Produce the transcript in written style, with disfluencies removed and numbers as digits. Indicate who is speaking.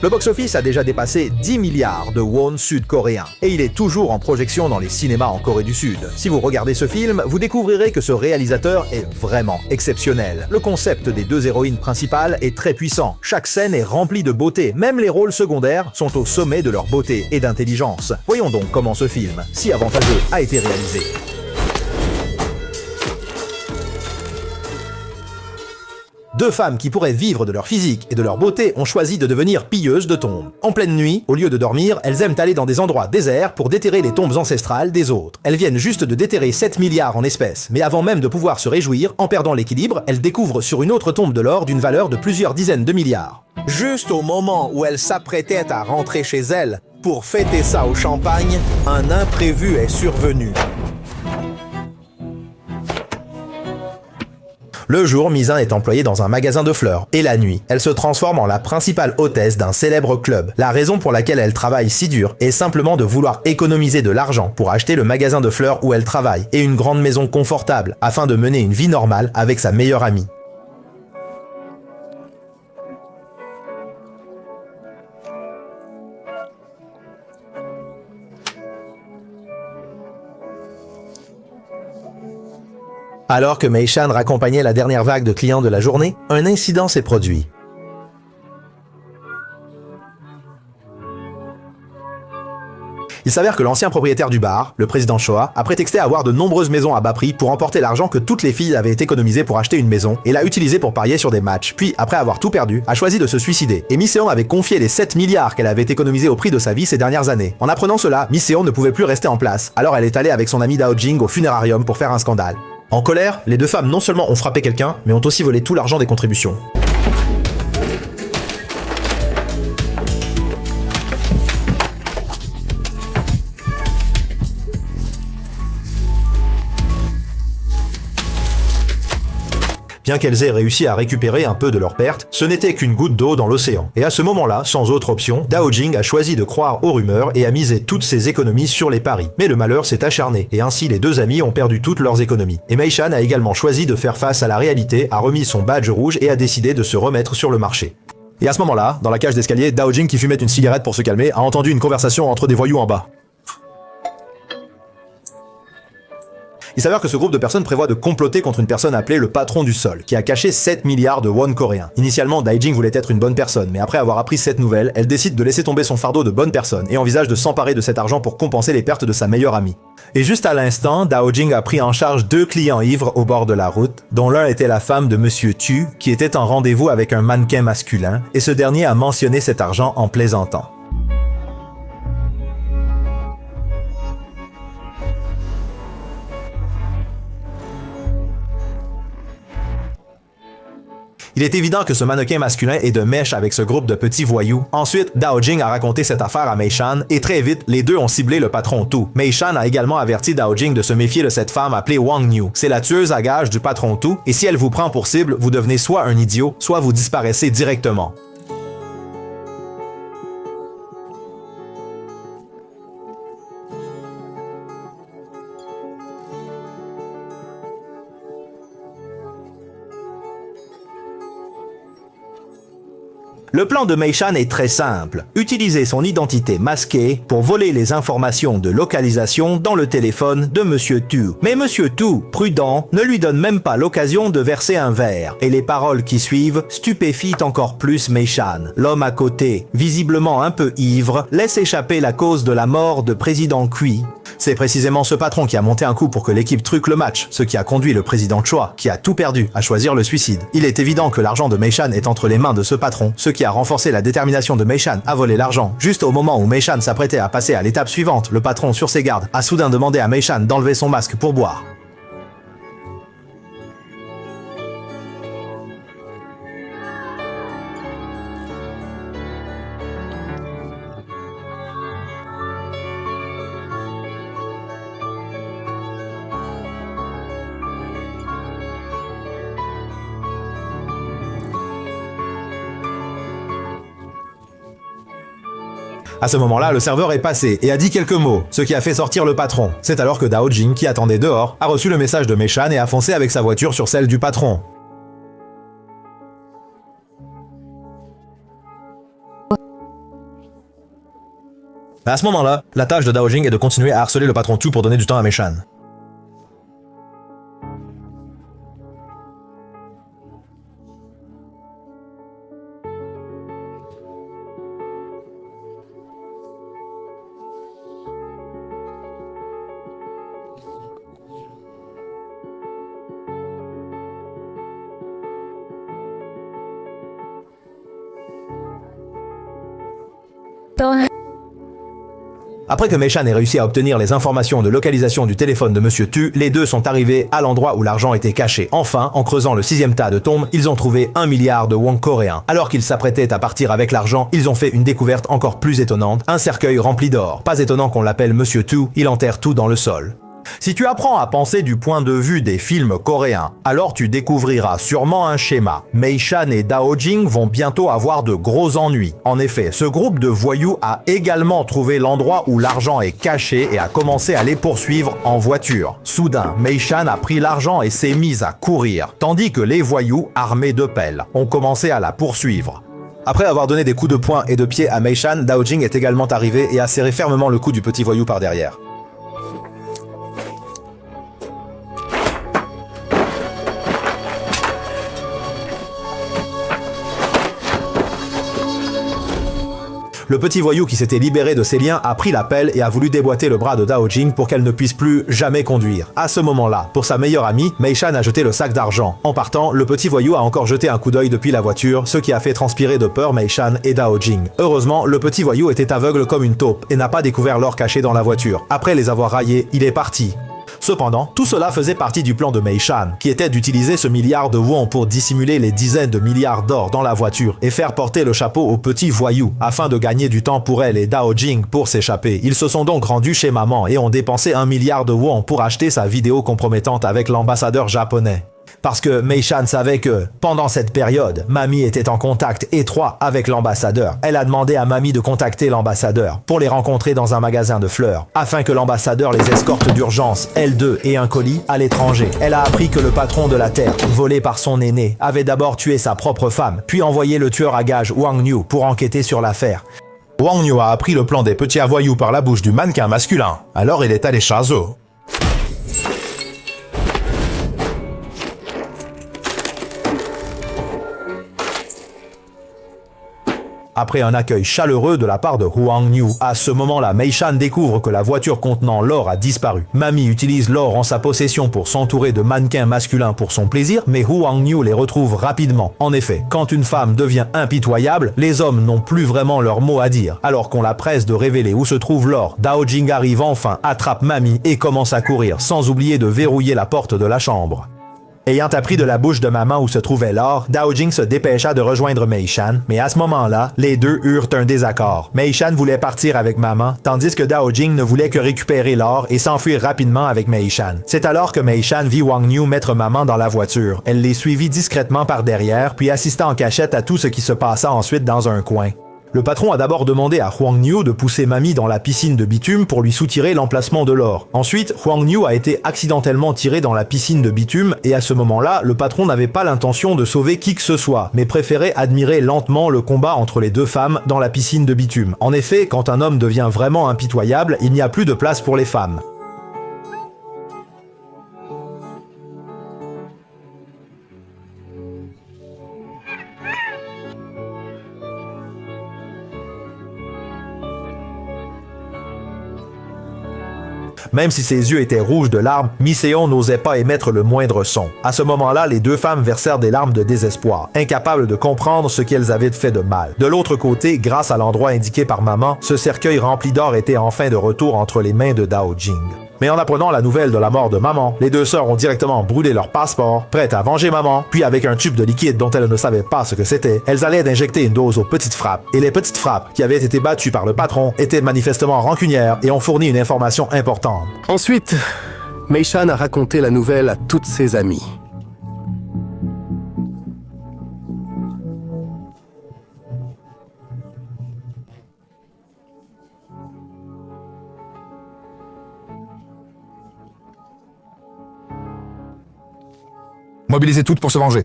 Speaker 1: Le box-office a déjà dépassé 10 milliards de won sud-coréens, et il est toujours en projection dans les cinémas en Corée du Sud. Si vous regardez ce film, vous découvrirez que ce réalisateur est vraiment exceptionnel. Le concept des deux héroïnes principales est très puissant. Chaque scène est remplie de beauté, même les rôles secondaires sont au sommet de leur beauté et d'intelligence. Voyons donc comment ce film, si avantageux, a été réalisé. Deux femmes qui pourraient vivre de leur physique et de leur beauté ont choisi de devenir pilleuses de tombes. En pleine nuit, au lieu de dormir, elles aiment aller dans des endroits déserts pour déterrer les tombes ancestrales des autres. Elles viennent juste de déterrer 7 milliards en espèces, mais avant même de pouvoir se réjouir, en perdant l'équilibre, elles découvrent sur une autre tombe de l'or d'une valeur de plusieurs dizaines de milliards. Juste au moment où elles s'apprêtaient à rentrer chez elles pour fêter ça au champagne, un imprévu est survenu. Le jour, Misin est employée dans un magasin de fleurs, et la nuit, elle se transforme en la principale hôtesse d'un célèbre club. La raison pour laquelle elle travaille si dur est simplement de vouloir économiser de l'argent pour acheter le magasin de fleurs où elle travaille, et une grande maison confortable, afin de mener une vie normale avec sa meilleure amie. Alors que Mei-chan raccompagnait la dernière vague de clients de la journée, un incident s'est produit. Il s'avère que l'ancien propriétaire du bar, le président Choa, a prétexté avoir de nombreuses maisons à bas prix pour emporter l'argent que toutes les filles avaient économisé pour acheter une maison et l'a utilisé pour parier sur des matchs. Puis, après avoir tout perdu, a choisi de se suicider. Et Mi-seon avait confié les 7 milliards qu'elle avait économisés au prix de sa vie ces dernières années. En apprenant cela, Mi-seon ne pouvait plus rester en place. Alors elle est allée avec son ami Dao Jing au funérarium pour faire un scandale. En colère, les deux femmes non seulement ont frappé quelqu'un, mais ont aussi volé tout l'argent des contributions. Bien qu'elles aient réussi à récupérer un peu de leurs pertes, ce n'était qu'une goutte d'eau dans l'océan. Et à ce moment-là, sans autre option, Dao Jing a choisi de croire aux rumeurs et a misé toutes ses économies sur les paris. Mais le malheur s'est acharné, et ainsi les deux amis ont perdu toutes leurs économies. Et Mei-chan a également choisi de faire face à la réalité, a remis son badge rouge et a décidé de se remettre sur le marché. Et à ce moment-là, dans la cage d'escalier, Dao Jing, qui fumait une cigarette pour se calmer, a entendu une conversation entre des voyous en bas. Il s'avère que ce groupe de personnes prévoit de comploter contre une personne appelée le patron du sol, qui a caché 7 milliards de won coréens. Initialement, Dae-jing voulait être une bonne personne, mais après avoir appris cette nouvelle, elle décide de laisser tomber son fardeau de bonne personne et envisage de s'emparer de cet argent pour compenser les pertes de sa meilleure amie. Et juste à l'instant, Dao Jing a pris en charge 2 clients ivres au bord de la route, dont l'un était la femme de Monsieur Tu, qui était en rendez-vous avec un mannequin masculin, et ce dernier a mentionné cet argent en plaisantant. Il est évident que ce mannequin masculin est de mèche avec ce groupe de petits voyous. Ensuite, Dao Jing a raconté cette affaire à Mei-chan et très vite, les deux ont ciblé le patron Tu. Mei-chan a également averti Dao Jing de se méfier de cette femme appelée Wang Niu. C'est la tueuse à gages du patron Tu et si elle vous prend pour cible, vous devenez soit un idiot, soit vous disparaissez directement. Le plan de Mei-chan est très simple. Utiliser son identité masquée pour voler les informations de localisation dans le téléphone de Monsieur Tu. Mais Monsieur Tu, prudent, ne lui donne même pas l'occasion de verser un verre. Et les paroles qui suivent stupéfient encore plus Mei-chan. L'homme à côté, visiblement un peu ivre, laisse échapper la cause de la mort de président Cui. C'est précisément ce patron qui a monté un coup pour que l'équipe truque le match, ce qui a conduit le président Choa, qui a tout perdu, à choisir le suicide. Il est évident que l'argent de Mei-chan est entre les mains de ce patron, ce qui a renforcé la détermination de Mei-chan à voler l'argent. Juste au moment où Mei-chan s'apprêtait à passer à l'étape suivante, le patron, sur ses gardes, a soudain demandé à Mei-chan d'enlever son masque pour boire. À ce moment-là, le serveur est passé et a dit quelques mots, ce qui a fait sortir le patron. C'est alors que Dao Jing, qui attendait dehors, a reçu le message de Mei-chan et a foncé avec sa voiture sur celle du patron.
Speaker 2: À ce moment-là, la tâche de Dao Jing est de continuer à harceler le patron Tu pour donner du temps à Mei Shan. Après que Mei Shan ait réussi à obtenir les informations de localisation du téléphone de Monsieur Tu, les deux sont arrivés à l'endroit où l'argent était caché. Enfin, en creusant le 6e tas de tombes, ils ont trouvé 1 milliard de won coréens. Alors qu'ils s'apprêtaient à partir avec l'argent, ils ont fait une découverte encore plus étonnante, un cercueil rempli d'or. Pas étonnant qu'on l'appelle Monsieur Tu, il enterre tout dans le sol. Si tu apprends à penser du point de vue des films coréens, alors tu découvriras sûrement un schéma. Mei Shan et Dao Jing vont bientôt avoir de gros ennuis. En effet, ce groupe de voyous a également trouvé l'endroit où l'argent est caché et a commencé à les poursuivre en voiture. Soudain, Mei Shan a pris l'argent et s'est mise à courir, tandis que les voyous, armés de pelles, ont commencé à la poursuivre. Après avoir donné des coups de poing et de pied à Mei Shan, Dao Jing est également arrivé et a serré fermement le cou du petit voyou par derrière. Le petit voyou qui s'était libéré de ses liens a pris la pelle et a voulu déboîter le bras de Dao Jing pour qu'elle ne puisse plus jamais conduire. À ce moment-là, pour sa meilleure amie, Mei Shan a jeté le sac d'argent. En partant, le petit voyou a encore jeté un coup d'œil depuis la voiture, ce qui a fait transpirer de peur Mei Shan et Dao Jing. Heureusement, le petit voyou était aveugle comme une taupe et n'a pas découvert l'or caché dans la voiture. Après les avoir raillés, il est parti. Cependant, tout cela faisait partie du plan de Mei Shan, qui était d'utiliser ce milliard de won pour dissimuler les dizaines de milliards d'or dans la voiture et faire porter le chapeau au petit voyou, afin de gagner du temps pour elle et Dao Jing pour s'échapper. Ils se sont donc rendus chez maman et ont dépensé 1 milliard de won pour acheter sa vidéo compromettante avec l'ambassadeur japonais. Parce que Mei Shan savait que, pendant cette période, Mamie était en contact étroit avec l'ambassadeur. Elle a demandé à Mamie de contacter l'ambassadeur pour les rencontrer dans un magasin de fleurs, afin que l'ambassadeur les escorte d'urgence, elles deux et un colis, à l'étranger. Elle a appris que le patron de la Terre, volé par son aîné, avait d'abord tué sa propre femme, puis envoyé le tueur à gages Wang Niu pour enquêter sur l'affaire. Wang Niu a appris le plan des petits voyous par la bouche du mannequin masculin. Alors il est allé chez eux. Après un accueil chaleureux de la part de Huang Niu. À ce moment-là, Mei Shan découvre que la voiture contenant l'or a disparu. Mamie utilise l'or en sa possession pour s'entourer de mannequins masculins pour son plaisir, mais Huang Niu les retrouve rapidement. En effet, quand une femme devient impitoyable, les hommes n'ont plus vraiment leur mot à dire. Alors qu'on la presse de révéler où se trouve l'or, Dao Jing arrive enfin, attrape Mamie et commence à courir, sans oublier de verrouiller la porte de la chambre. Ayant appris de la bouche de maman où se trouvait l'or, Dao Jing se dépêcha de rejoindre Mei Shan, mais à ce moment-là, les deux eurent un désaccord. Mei Shan voulait partir avec maman, tandis que Dao Jing ne voulait que récupérer l'or et s'enfuir rapidement avec Mei Shan. C'est alors que Mei Shan vit Wang Niu mettre maman dans la voiture. Elle les suivit discrètement par derrière, puis assista en cachette à tout ce qui se passa ensuite dans un coin. Le patron a d'abord demandé à Huang Niu de pousser Mamie dans la piscine de bitume pour lui soutirer l'emplacement de l'or. Ensuite, Huang Niu a été accidentellement tiré dans la piscine de bitume et à ce moment-là, le patron n'avait pas l'intention de sauver qui que ce soit, mais préférait admirer lentement le combat entre les deux femmes dans la piscine de bitume. En effet, quand un homme devient vraiment impitoyable, il n'y a plus de place pour les femmes. Même si ses yeux étaient rouges de larmes, Mi-seon n'osait pas émettre le moindre son. À ce moment-là, les deux femmes versèrent des larmes de désespoir, incapables de comprendre ce qu'elles avaient fait de mal. De l'autre côté, grâce à l'endroit indiqué par maman, ce cercueil rempli d'or était enfin de retour entre les mains de Dao Jing. Mais en apprenant la nouvelle de la mort de maman, les deux sœurs ont directement brûlé leur passeport, prêtes à venger maman, puis avec un tube de liquide dont elles ne savaient pas ce que c'était, elles allaient d'injecter une dose aux petites frappes. Et les petites frappes, qui avaient été battues par le patron, étaient manifestement rancunières et ont fourni une information importante.
Speaker 3: Ensuite, Mei Shan a raconté la nouvelle à toutes ses amies.
Speaker 4: Mobilisez toutes pour se venger.